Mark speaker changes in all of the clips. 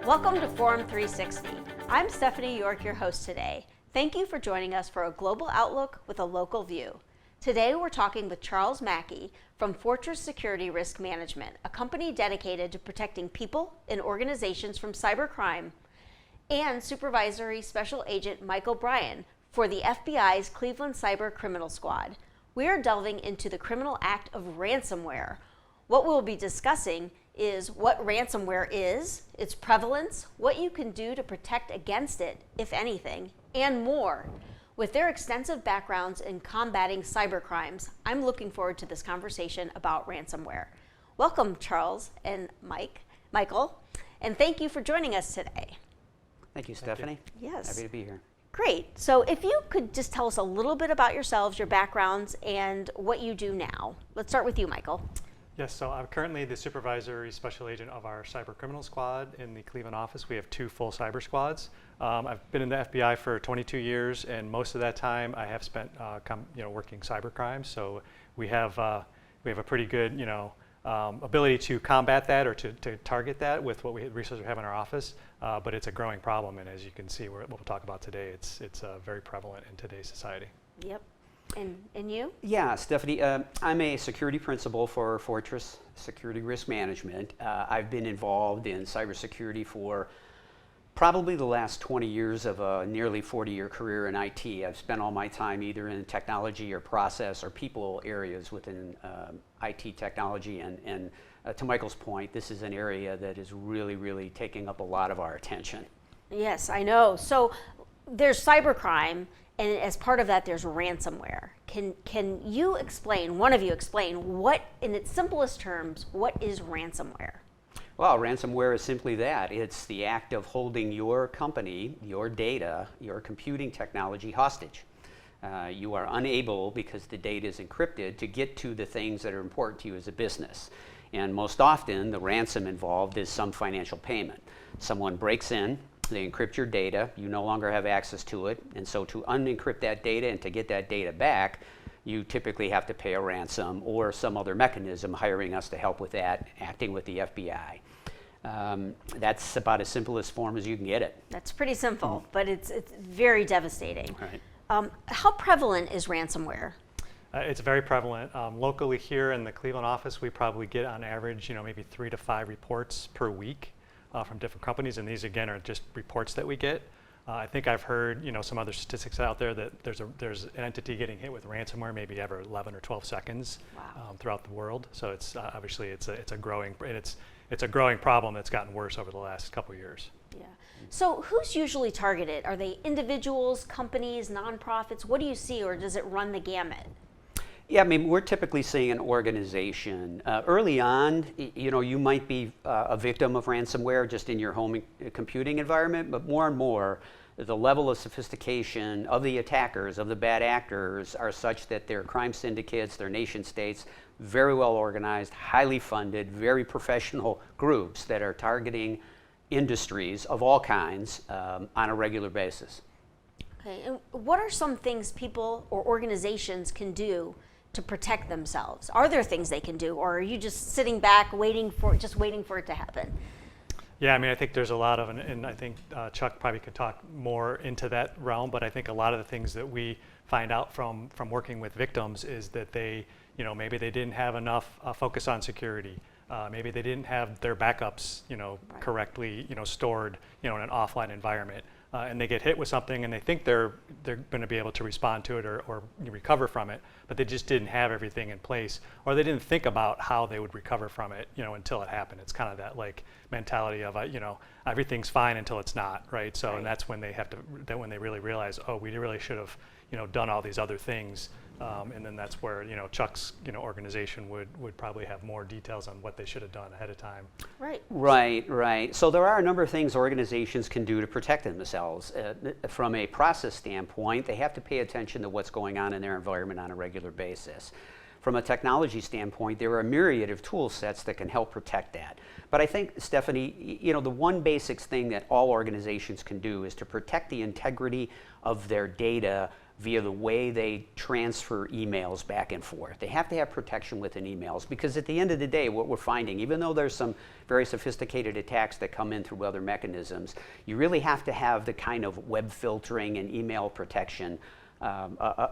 Speaker 1: Welcome to Forum 360. I'm Stephanie York, your host today. Thank you for joining us for a global outlook with a local view. Today we're talking with Charles Mackey from Fortress Security Risk Management, a company dedicated to protecting people and organizations from cybercrime, and Supervisory Special Agent Michael Bryan for the FBI's Cleveland Cyber Criminal Squad. We are delving into the criminal act of ransomware. What we'll be discussing is what ransomware is, its prevalence, what you can do to protect against it, if anything, and more. With their extensive backgrounds in combating cybercrimes, I'm looking forward to this conversation about ransomware. Welcome, Charles and Michael, and thank you for joining us today.
Speaker 2: Thank you, Stephanie.
Speaker 1: Yes.
Speaker 2: Happy to be here.
Speaker 1: Great. So if you could just tell us a little bit about yourselves, your backgrounds, and what you do now. Let's start with you, Michael.
Speaker 3: Yes, so I'm currently the Supervisory Special Agent of our Cyber Criminal Squad in the Cleveland office. We have 2 full cyber squads. I've been in the FBI for 22 years, and most of that time I have spent working cybercrime. So we have a pretty good ability to combat that or to target that with what resources we have in our office. But it's a growing problem, and as you can see, what we'll talk about today, it's very prevalent in today's society.
Speaker 1: Yep. And you?
Speaker 2: Yeah, Stephanie, I'm a security principal for Fortress Security Risk Management. I've been involved in cybersecurity for probably the last 20 years of a nearly 40-year career in IT. I've spent all my time either in technology or process or people areas within IT technology. And to Michael's point, this is an area that is really, really taking up a lot of our attention.
Speaker 1: Yes, I know. So there's cybercrime, and as part of that, there's ransomware. Can you explain, one of you explain, what, in its simplest terms, what is ransomware?
Speaker 2: Well, ransomware is simply that. It's the act of holding your company, your data, your computing technology hostage. You are unable, because the data is encrypted, to get to the things that are important to you as a business. And most often, the ransom involved is some financial payment. Someone breaks in, they encrypt your data, you no longer have access to it, and so to unencrypt that data and to get that data back, you typically have to pay a ransom or some other mechanism, hiring us to help with that, acting with the FBI. That's about as simple as form as you can get it.
Speaker 1: That's pretty simple, but it's very devastating.
Speaker 2: Right.
Speaker 1: How prevalent is ransomware?
Speaker 3: It's very prevalent. Locally here in the Cleveland office, we probably get on average, maybe 3 to 5 reports per week from different companies, and these again are just reports that we get. I think I've heard some other statistics out there that there's an entity getting hit with ransomware maybe every 11 or 12 seconds.
Speaker 1: Wow.
Speaker 3: Throughout the world. So it's obviously it's a growing problem that's gotten worse over the last couple of years.
Speaker 1: Yeah. So who's usually targeted? Are they individuals, companies, nonprofits? What do you see, or does it run the gamut?
Speaker 2: Yeah, I mean, we're typically seeing an organization. Early on, you might be a victim of ransomware just in your home computing environment, but more and more, the level of sophistication of the attackers, of the bad actors, are such that they're crime syndicates, they're nation states, very well organized, highly funded, very professional groups that are targeting industries of all kinds on a regular basis.
Speaker 1: Okay, and what are some things people or organizations can do to protect themselves? Are there things they can do, or are you just sitting back waiting for it to happen?
Speaker 3: Yeah, I mean, I think there's a lot of, and I think Chuck probably could talk more into that realm, but I think a lot of the things that we find out from working with victims is that they, maybe they didn't have enough focus on security. Maybe they didn't have their backups,
Speaker 1: Right.
Speaker 3: correctly, stored, in an offline environment. And they get hit with something and they think they're going to be able to respond to it or recover from it, but they just didn't have everything in place, or they didn't think about how they would recover from it, until it happened. It's kind of that mentality of, everything's fine until it's not, right? So,
Speaker 1: Right.
Speaker 3: And that's when when they really realize, oh, we really should have, done all these other things. And then that's where Chuck's organization would probably have more details on what they should have done ahead of time.
Speaker 2: Right. So there are a number of things organizations can do to protect themselves. From a process standpoint, they have to pay attention to what's going on in their environment on a regular basis. from a technology standpoint, there are a myriad of tool sets that can help protect that. But I think, Stephanie, the one basic thing that all organizations can do is to protect the integrity of their data via the way they transfer emails back and forth. They have to have protection within emails, because at the end of the day, what we're finding, even though there's some very sophisticated attacks that come in through other mechanisms, you really have to have the kind of web filtering and email protection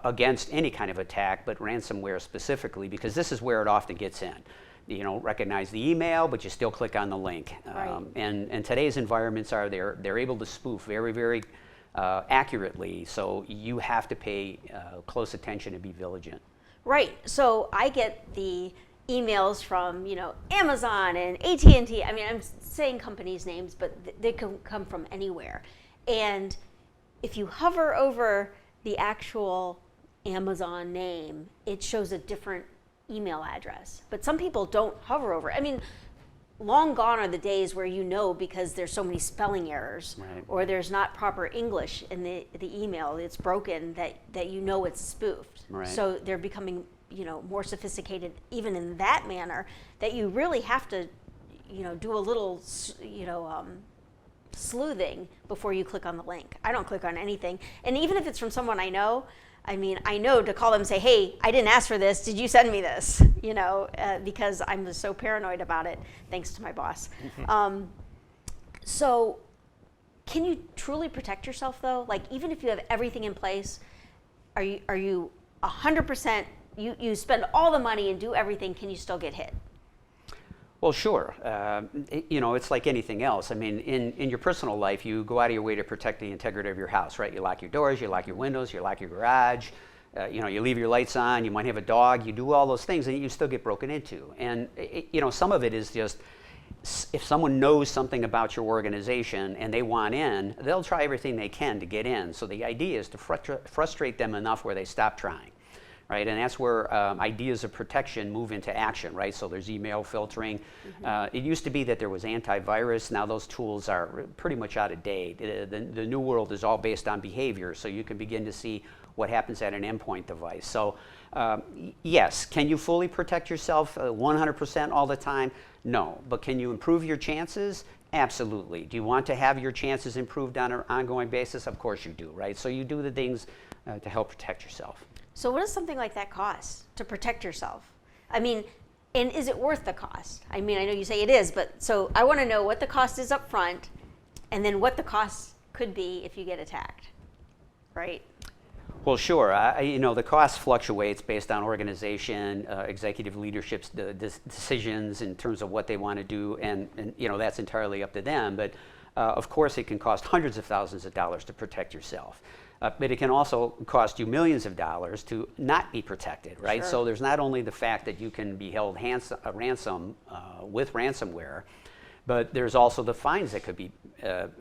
Speaker 2: against any kind of attack, but ransomware specifically, because this is where it often gets in. You don't recognize the email, but you still click on the link.
Speaker 1: Right.
Speaker 2: And today's environments are they're able to spoof very, very accurately, so you have to pay close attention and be vigilant.
Speaker 1: Right. So I get the emails from Amazon and AT&T. I mean, I'm saying companies' names, but they can come from anywhere. And if you hover over the actual Amazon name, it shows a different email address. But some people don't hover over it. I mean, long gone are the days where because there's so many spelling errors,
Speaker 2: Right.
Speaker 1: or there's not proper English in the email, it's broken, that it's spoofed.
Speaker 2: Right.
Speaker 1: So they're becoming more sophisticated even in that manner, that you really have to do a little sleuthing before you click on the link. I don't click on anything, and even if it's from someone I know, I know to call them and say, hey, I didn't ask for this. Did you send me this? Because I'm just so paranoid about it, thanks to my boss. So can you truly protect yourself, though? Like, even if you have everything in place, are you 100%, you spend all the money and do everything, can you still get hit?
Speaker 2: Well, sure. It's like anything else. I mean, in your personal life, you go out of your way to protect the integrity of your house, right? You lock your doors, you lock your windows, you lock your garage, you leave your lights on, you might have a dog, you do all those things, and you still get broken into. And, some of it is just, if someone knows something about your organization and they want in, they'll try everything they can to get in. So the idea is to frustrate them enough where they stop trying. Right, and that's where ideas of protection move into action, right? So there's email filtering. It used to be that there was antivirus. Now those tools are pretty much out of date. The new world is all based on behavior, so you can begin to see what happens at an endpoint device. So yes, can you fully protect yourself 100% all the time? No, but can you improve your chances? Absolutely. Do you want to have your chances improved on an ongoing basis? Of course you do, right? So you do the things to help protect yourself.
Speaker 1: So what does something like that cost to protect yourself? I mean, and is it worth the cost? I mean, I know you say it is, but so I want to know what the cost is up front, and then what the cost could be if you get attacked, right?
Speaker 2: Well, sure. The cost fluctuates based on organization, executive leadership's decisions in terms of what they want to do, and that's entirely up to them. But of course, it can cost hundreds of thousands of dollars to protect yourself. But it can also cost you millions of dollars to not be protected, right?
Speaker 1: Sure.
Speaker 2: So there's not only the fact that you can be held ransom with ransomware, but there's also the fines that could be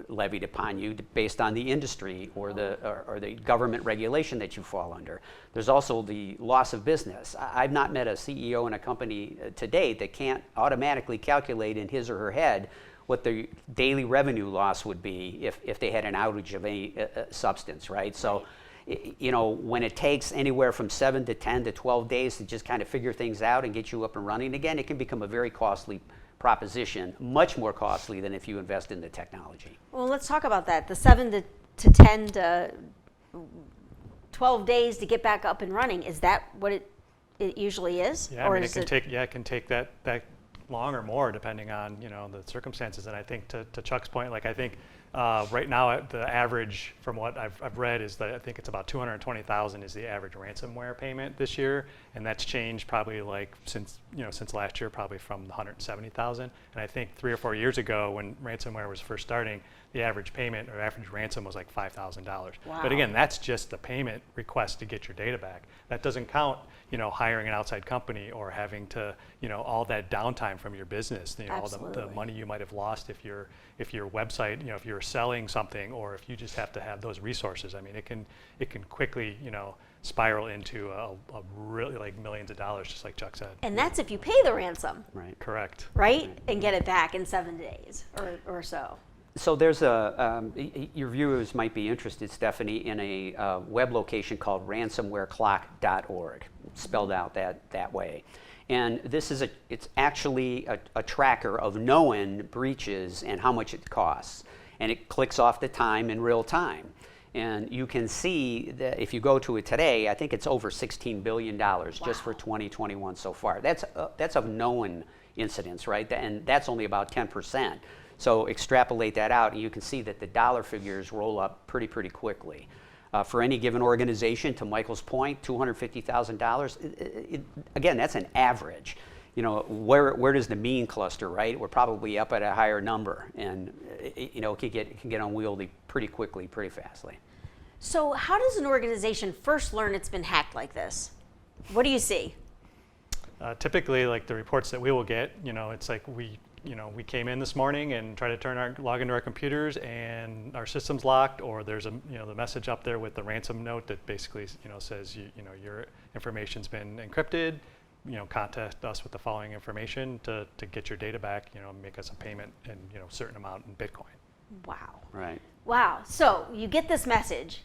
Speaker 2: levied upon you based on the industry or the government regulation that you fall under. There's also the loss of business. I've not met a CEO in a company to date that can't automatically calculate in his or her head what the daily revenue loss would be if they had an outage of any substance, right? So, when it takes anywhere from 7 to 10 to 12 days to just kind of figure things out and get you up and running again, it can become a very costly proposition, much more costly than if you invest in the technology.
Speaker 1: Well, let's talk about that. The 7 to 10 to 12 days to get back up and running, is that what it usually is?
Speaker 3: Yeah,
Speaker 1: or
Speaker 3: it can take that long or more depending on the circumstances. And I think to Chuck's point, I think right now the average from what I've read is that I think it's about $220,000 is the average ransomware payment this year, and that's changed probably since last year, probably from $170,000. And I think 3 or 4 years ago when ransomware was first starting, the average payment or average ransom was $5,000.
Speaker 1: Wow.
Speaker 3: But again, that's just the payment request to get your data back. That doesn't count hiring an outside company or having to all that downtime from your business, all the money you might have lost if your website, if you're selling something, or if you just have to have those resources. I mean, it can quickly spiral into a really millions of dollars, just like Chuck said.
Speaker 1: And that's if you pay the ransom.
Speaker 2: Right.
Speaker 3: Correct.
Speaker 1: Right? And get it back in 7 days or so.
Speaker 2: So there's your viewers might be interested, Stephanie, in a web location called ransomwareclock.org, spelled out that way. And this is it's actually a tracker of known breaches and how much it costs. And it clicks off the time in real time. And you can see that if you go to it today, I think it's over $16 billion just for 2021 so far. That's of known incidents, right? And that's only about 10%. So extrapolate that out, and you can see that the dollar figures roll up pretty quickly. For any given organization, to Michael's point, $250,000. Again, that's an average. You know, where does the mean cluster, right? We're probably up at a higher number, and it can get unwieldy pretty quickly, pretty fastly.
Speaker 1: So how does an organization first learn it's been hacked like this? What do you see?
Speaker 3: Typically, like the reports that we will get, it's like we came in this morning and try to log into our computers and our system's locked, or there's the message up there with the ransom note that basically says your information's been encrypted. Contact us with the following information to get your data back. Make us a payment in certain amount in Bitcoin.
Speaker 1: Wow.
Speaker 2: Right.
Speaker 1: Wow. So you get this message,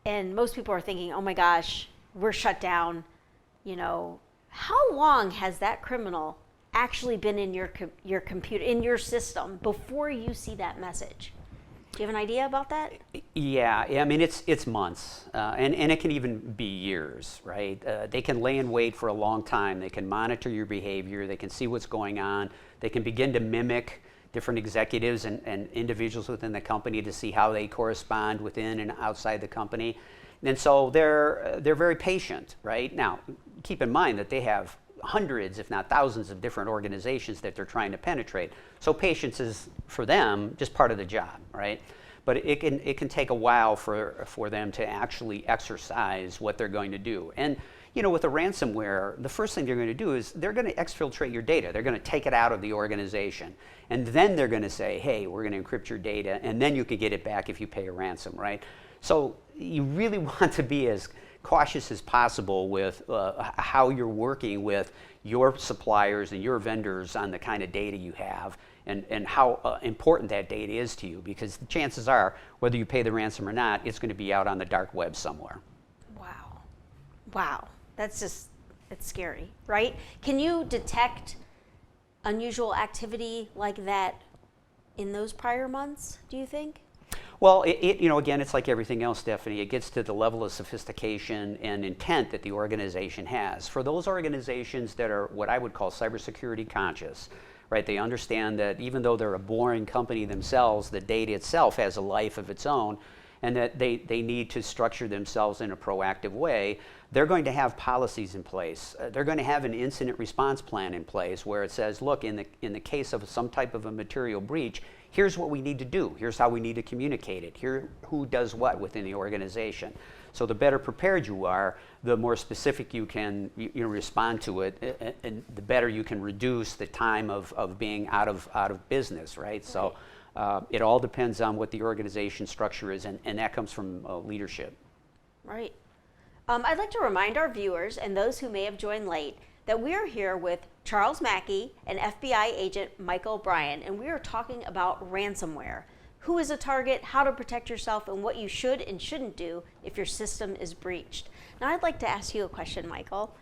Speaker 1: and most people are thinking, "Oh my gosh, we're shut down." How long has that criminal actually been in your computer, in your system, before you see that message? Do you have an idea about that?
Speaker 2: Yeah, I mean, it's months, and it can even be years, right? They can lay in wait for a long time. They can monitor your behavior. They can see what's going on. They can begin to mimic different executives and individuals within the company to see how they correspond within and outside the company. And so they're very patient, right? Now, keep in mind that they have hundreds, if not thousands, of different organizations that they're trying to penetrate. So patience is, for them, just part of the job, right? But it can take a while for them to actually exercise what they're going to do. And with a ransomware, the first thing they're going to do is they're going to exfiltrate your data. They're going to take it out of the organization. And then they're going to say, hey, we're going to encrypt your data, and then you can get it back if you pay a ransom, right? So you really want to be as cautious as possible with how you're working with your suppliers and your vendors on the kind of data you have, and how important that data is to you, because the chances are, whether you pay the ransom or not, it's going to be out on the dark web somewhere.
Speaker 1: Wow. It's scary, right? Can you detect unusual activity like that in those prior months, do you think?
Speaker 2: Well, again, it's like everything else, Stephanie. It gets to the level of sophistication and intent that the organization has. For those organizations that are what I would call cybersecurity conscious, right? They understand that even though they're a boring company themselves, the data itself has a life of its own, and that they need to structure themselves in a proactive way. They're going to have policies in place. They're going to have an incident response plan in place where it says, look, in the case of some type of a material breach, here's what we need to do. Here's how we need to communicate it. Here, who does what within the organization. So the better prepared you are, the more specific you can respond to it, and the better you can reduce the time of being out of business, right? So it all depends on what the organization structure is, and that comes from leadership.
Speaker 1: Right. I'd like to remind our viewers and those who may have joined late that we are here with Charles Mackey and FBI agent Michael Bryan, and we are talking about ransomware. Who is a target, how to protect yourself, and what you should and shouldn't do if your system is breached. Now I'd like to ask you a question, Michael.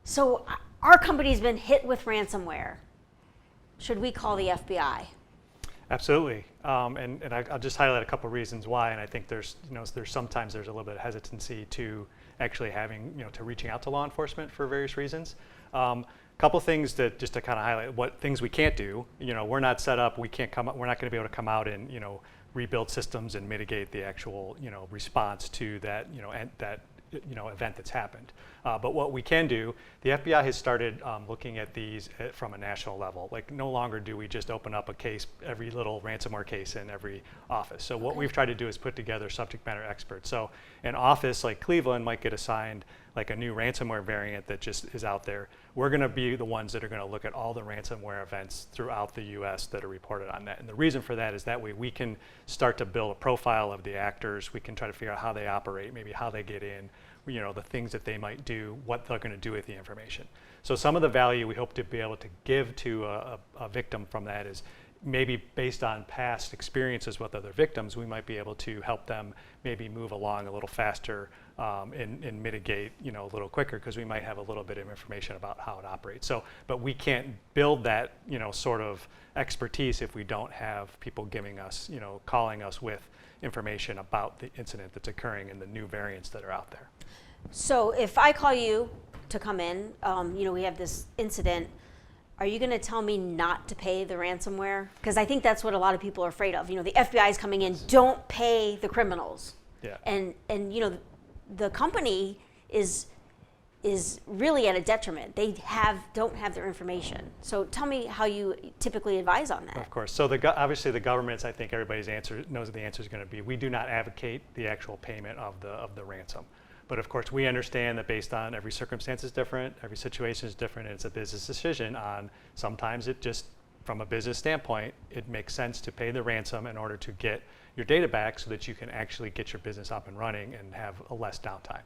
Speaker 1: So our company's been hit with ransomware. Should we call the FBI?
Speaker 3: Absolutely, and I'll just highlight a couple reasons why. And I think there's sometimes there's a little bit of hesitancy to actually having to reaching out to law enforcement for various reasons. Couple things that just to kind of highlight what things we can't do. We're not set up. We're not going to be able to come out and rebuild systems and mitigate the actual response to that event that's happened. But what we can do, the FBI has started looking at these from a national level. Like, no longer do we just open up a case, every little ransomware case in every office. So what we've tried to do is put together subject matter experts. So an office like Cleveland might get assigned like a new ransomware variant that just is out there. We're going to be the ones that are going to look at all the ransomware events throughout the US that are reported on that. And the reason for that is that way we can start to build a profile of the actors. We can try to figure out how they operate, maybe how they get in, the things that they might do, what they're going to do with the information. So some of the value we hope to be able to give to a victim from that is, maybe based on past experiences with other victims, we might be able to help them maybe move along a little faster and mitigate, a little quicker, because we might have a little bit of information about how it operates. So, but we can't build that, sort of expertise if we don't have people giving us, calling us with information about the incident that's occurring and the new variants that are out there.
Speaker 1: So if I call you to come in, we have this incident, are you going to tell me not to pay the ransomware? Because I think that's what a lot of people are afraid of. The FBI is coming in, don't pay the criminals.
Speaker 3: Yeah.
Speaker 1: And the company is really at a detriment. They don't have their information. So tell me how you typically advise on that.
Speaker 3: Of course. So obviously the government's, I think everybody's answer knows what the answer is going to be. We do not advocate the actual payment of the ransom. But of course, we understand that based on every circumstance is different, every situation is different, and it's a business decision on sometimes it just, from a business standpoint, it makes sense to pay the ransom in order to get your data back so that you can actually get your business up and running and have a less downtime.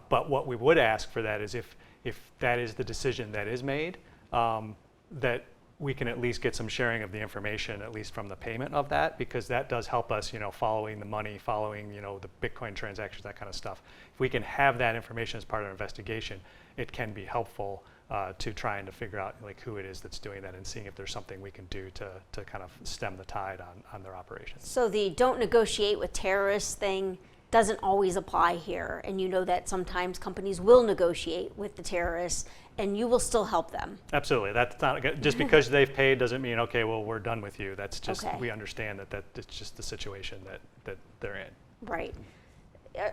Speaker 3: But what we would ask for that is if that is the decision that is made, that we can at least get some sharing of the information, at least from the payment of that, because that does help us, following the money, following, the Bitcoin transactions, that kind of stuff. If we can have that information as part of our investigation, it can be helpful to trying to figure out who it is that's doing that and seeing if there's something we can do to kind of stem the tide on their operations.
Speaker 1: So the don't negotiate with terrorists thing doesn't always apply here, and that sometimes companies will negotiate with the terrorists and you will still help them.
Speaker 3: Absolutely. That's not just because they've paid doesn't mean, okay, well, we're done with you. That's just, we understand that it's just the situation that they're in.
Speaker 1: Right.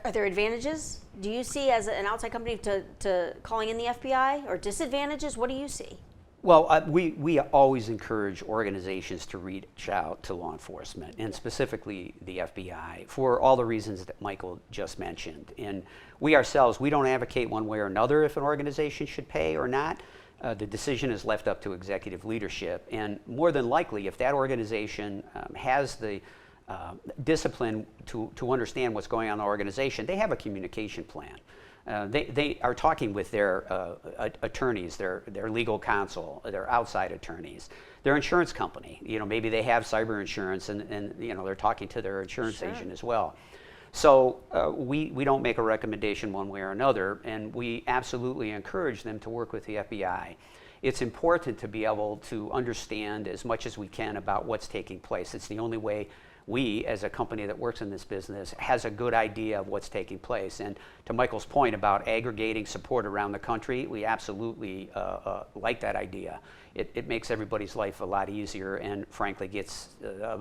Speaker 1: Are there advantages? Do you see as an outside company to calling in the FBI, or disadvantages? What do you see?
Speaker 2: Well, we always encourage organizations to reach out to law enforcement, and specifically the FBI, for all the reasons that Michael just mentioned. And we ourselves, we don't advocate one way or another if an organization should pay or not. The decision is left up to executive leadership. And more than likely, if that organization has the discipline to understand what's going on in the organization, they have a communication plan. They are talking with their attorneys, their legal counsel, their outside attorneys, their insurance company. Maybe they have cyber insurance, and they're talking to their insurance agent as well. So we don't make a recommendation one way or another, and we absolutely encourage them to work with the FBI. It's important to be able to understand as much as we can about what's taking place. It's the only way we, as a company that works in this business, has a good idea of what's taking place. And to Michael's point about aggregating support around the country, we absolutely like that idea. It makes everybody's life a lot easier, and frankly gets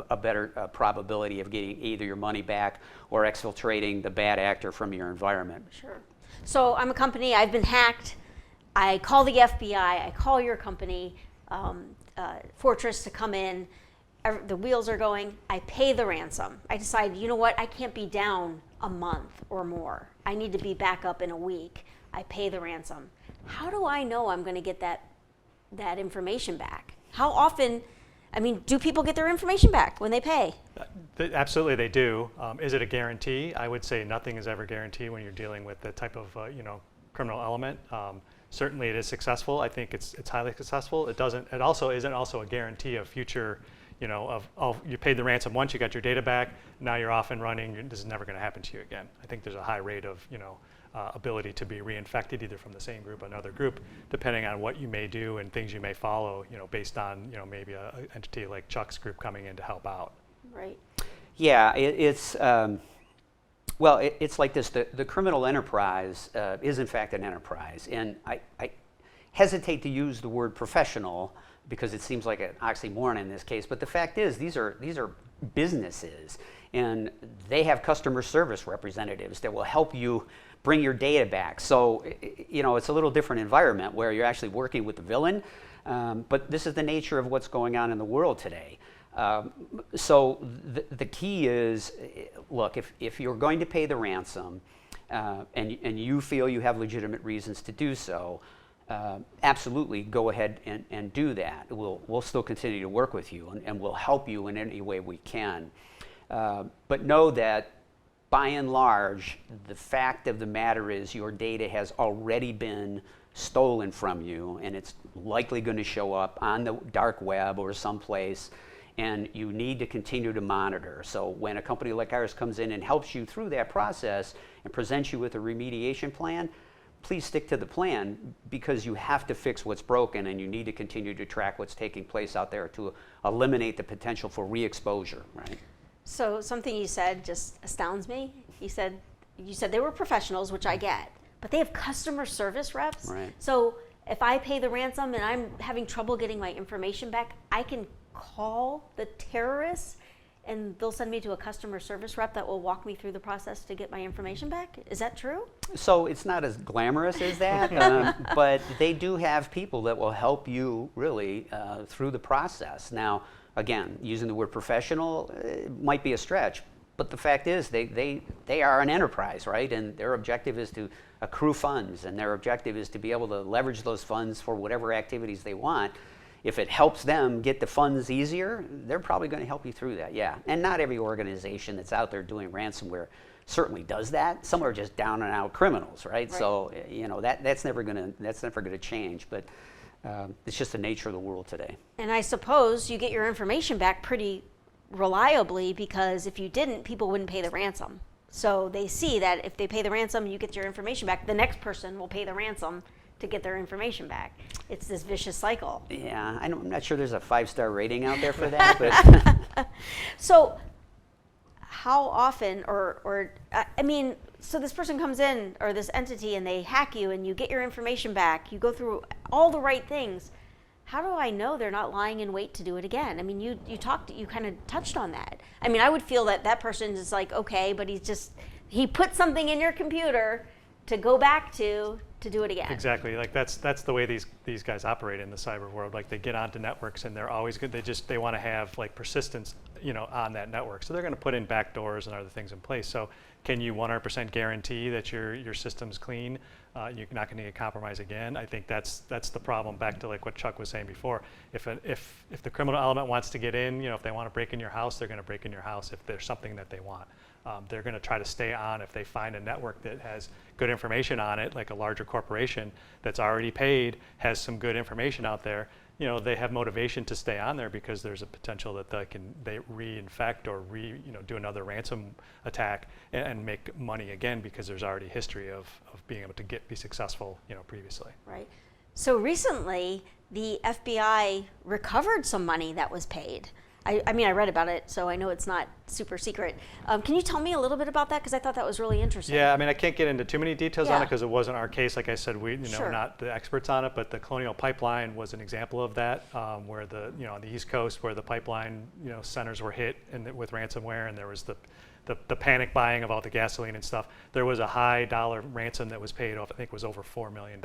Speaker 2: a better probability of getting either your money back or exfiltrating the bad actor from your environment.
Speaker 1: Sure. So I'm a company, I've been hacked. I call the FBI, I call your company, Fortress, to come in. The wheels are going, I pay the ransom. I decide, you know what, I can't be down a month or more. I need to be back up in a week. I pay the ransom. How do I know I'm going to get that information back? How often, do people get their information back when they pay?
Speaker 3: Absolutely, they do. Is it a guarantee? I would say nothing is ever guaranteed when you're dealing with the type of criminal element. Certainly, it is successful. I think it's highly successful. It also isn't also a guarantee of future. You paid the ransom once, you got your data back, now you're off and running, this is never going to happen to you again. I think there's a high rate of ability to be reinfected either from the same group or another group, depending on what you may do and things you may follow, based on maybe an entity like Chuck's group coming in to help out.
Speaker 1: Right.
Speaker 2: Yeah, it's like this. The criminal enterprise is in fact an enterprise, and I hesitate to use the word professional because it seems like an oxymoron in this case, but the fact is these are businesses, and they have customer service representatives that will help you bring your data back. So it's a little different environment where you're actually working with the villain, but this is the nature of what's going on in the world today. So the key is, look, if you're going to pay the ransom and you feel you have legitimate reasons to do so, absolutely go ahead and do that. We'll still continue to work with you, and we'll help you in any way we can. But know that by and large, the fact of the matter is your data has already been stolen from you, and it's likely going to show up on the dark web or someplace. and you need to continue to monitor. So when a company like ours comes in and helps you through that process and presents you with a remediation plan, please stick to the plan, because you have to fix what's broken, and you need to continue to track what's taking place out there to eliminate the potential for re-exposure, right?
Speaker 1: So something you said just astounds me. You said they were professionals, which I get, but they have customer service reps.
Speaker 2: Right.
Speaker 1: So if I pay the ransom and I'm having trouble getting my information back, I can call the terrorists and they'll send me to a customer service rep that will walk me through the process to get my information back. Is that true?
Speaker 2: So it's not as glamorous as that, but they do have people that will help you really through the process. Now, again, using the word professional might be a stretch, but the fact is they are an enterprise, right? And their objective is to accrue funds, and their objective is to be able to leverage those funds for whatever activities they want. If it helps them get the funds easier, they're probably going to help you through that, yeah. And not every organization that's out there doing ransomware certainly does that. Some are just down and out criminals, right? So you know that's never going to change. But it's just the nature of the world today.
Speaker 1: And I suppose you get your information back pretty reliably, because if you didn't, people wouldn't pay the ransom. So they see that if they pay the ransom, you get your information back, the next person will pay the ransom to get their information back. It's this vicious cycle.
Speaker 2: Yeah, I'm not sure there's a 5-star rating out there for that. But
Speaker 1: So how often, so this person comes in, or this entity, and they hack you and you get your information back, you go through all the right things. How do I know they're not lying in wait to do it again? I mean, you kind of touched on that. I mean, I would feel that person is like, okay, but he put something in your computer to go back to do it again.
Speaker 3: Exactly. Like that's the way these guys operate in the cyber world. Like they get onto networks and they're always good. They want to have like persistence, on that network. So they're going to put in backdoors and other things in place. So can you 100% guarantee that your system's clean? You're not going to get compromised again. I think that's the problem. Back to like what Chuck was saying before. If the criminal element wants to get in, if they want to break in your house, they're going to break in your house. If there's something that they want, they're going to try to stay on. If they find a network that has good information on it, like a larger corporation that's already paid, has some good information out there, they have motivation to stay on there, because there's a potential that they reinfect or do another ransom attack and make money again, because there's already history of being able to be successful previously.
Speaker 1: Right. So recently the FBI recovered some money that was paid. I mean, I read about it, so I know it's not super secret. Can you tell me a little bit about that? Because I thought that was really interesting.
Speaker 3: Yeah, I mean, I can't get into too many details on it because it wasn't our case. Like I said, we're not the experts on it, but the Colonial Pipeline was an example of that, where on the East Coast, where the pipeline centers were hit with ransomware, and there was the panic buying of all the gasoline and stuff. There was a high dollar ransom that was paid off. I think it was over $4 million.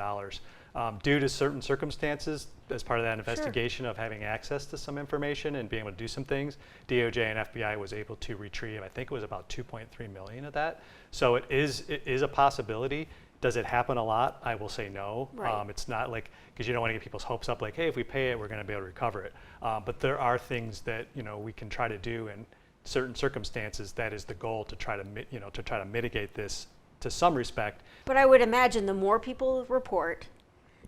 Speaker 3: Due to certain circumstances, as part of that investigation of having access to some information and being able to do some things, DOJ and FBI was able to retrieve, I think it was about 2.3 million of that. So it is a possibility. Does it happen a lot? I will say no.
Speaker 1: Right.
Speaker 3: It's not like, because you don't want to get people's hopes up like, hey, if we pay it, we're going to be able to recover it. But there are things that we can try to do in certain circumstances. That is the goal, to try to mitigate this to some respect.
Speaker 1: But I would imagine the more people report,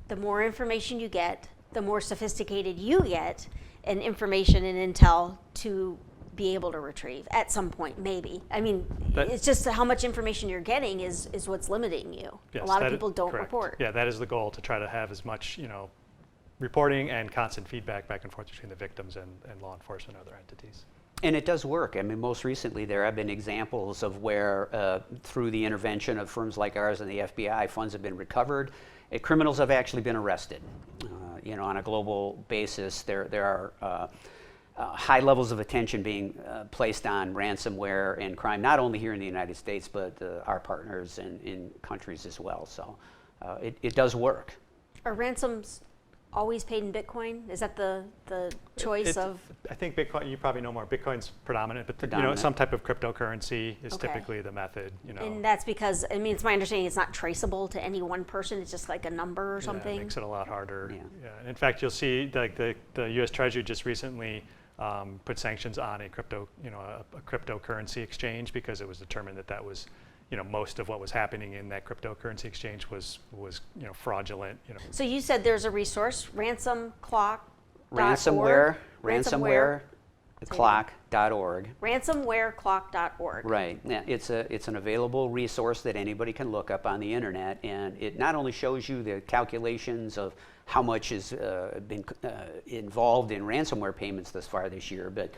Speaker 1: the more information you get, the more sophisticated you get in information and intel to be able to retrieve at some point, maybe. I mean, it's just how much information you're getting is what's limiting you.
Speaker 3: Yes,
Speaker 1: a lot of people don't report.
Speaker 3: Yeah, that is the goal, to try to have as much, reporting and constant feedback back and forth between the victims and law enforcement and other entities.
Speaker 2: And it does work. I mean, most recently there have been examples of where, through the intervention of firms like ours and the FBI, funds have been recovered. Criminals have actually been arrested. On a global basis, there are high levels of attention being placed on ransomware and crime, not only here in the United States, but our partners in countries as well. So it does work.
Speaker 1: Are ransoms always paid in Bitcoin? Is that the choice of?
Speaker 3: I think Bitcoin, you probably know more. Bitcoin's predominant, but some type of cryptocurrency is typically the method.
Speaker 1: And that's because, I mean, it's my understanding it's not traceable to any one person. It's just like a number or something.
Speaker 3: It makes it a lot harder. Yeah. And in fact, you'll see like the U.S. Treasury just recently put sanctions on a cryptocurrency exchange, because it was determined that was most of what was happening in that cryptocurrency exchange was fraudulent.
Speaker 1: So you said there's a resource, ransomclock.org.
Speaker 2: Ransomware. clock.org.
Speaker 1: Ransomwareclock.org.
Speaker 2: Right. Yeah, it's an available resource that anybody can look up on the internet, and it not only shows you the calculations of how much has been involved in ransomware payments thus far this year, but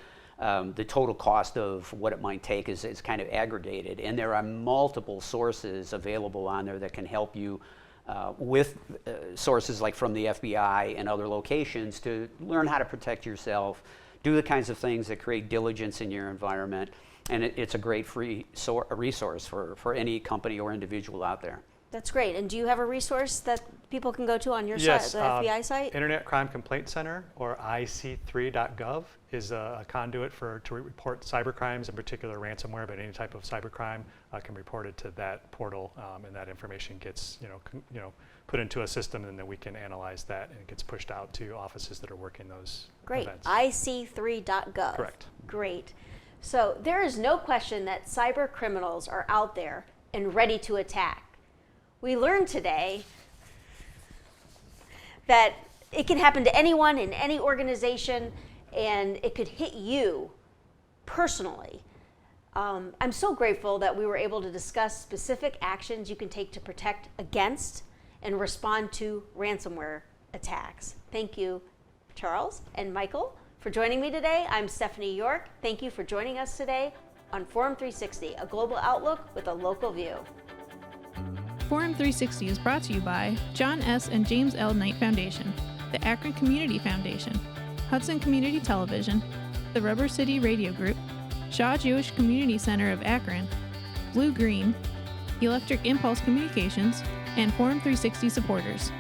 Speaker 2: the total cost of what it might take is kind of aggregated, and there are multiple sources available on there that can help you with sources like from the FBI and other locations to learn how to protect yourself, do the kinds of things that create diligence in your environment, and it's a great free resource for any company or individual out there.
Speaker 1: That's great. And do you have a resource that people can go to on your
Speaker 3: Yes,
Speaker 1: site, the FBI site?
Speaker 3: Internet Crime Complaint Center, or IC3.gov, is a conduit to report cybercrimes, in particular ransomware, but any type of cybercrime can report it to that portal, and that information gets put into a system, and then we can analyze that, and it gets pushed out to offices that are working those
Speaker 1: Great.
Speaker 3: events.
Speaker 1: IC3.gov.
Speaker 3: Correct.
Speaker 1: Great. So there is no question that cyber criminals are out there and ready to attack. We learned today that it can happen to anyone in any organization, and it could hit you personally. I'm so grateful that we were able to discuss specific actions you can take to protect against and respond to ransomware attacks. Thank you, Charles and Michael, for joining me today. I'm Stephanie York. Thank you for joining us today on Forum 360, a global outlook with a local view.
Speaker 4: Forum 360 is brought to you by John S. and James L. Knight Foundation, the Akron Community Foundation, Hudson Community Television, the Rubber City Radio Group, Shaw Jewish Community Center of Akron, Blue Green, Electric Impulse Communications, and Forum 360 supporters.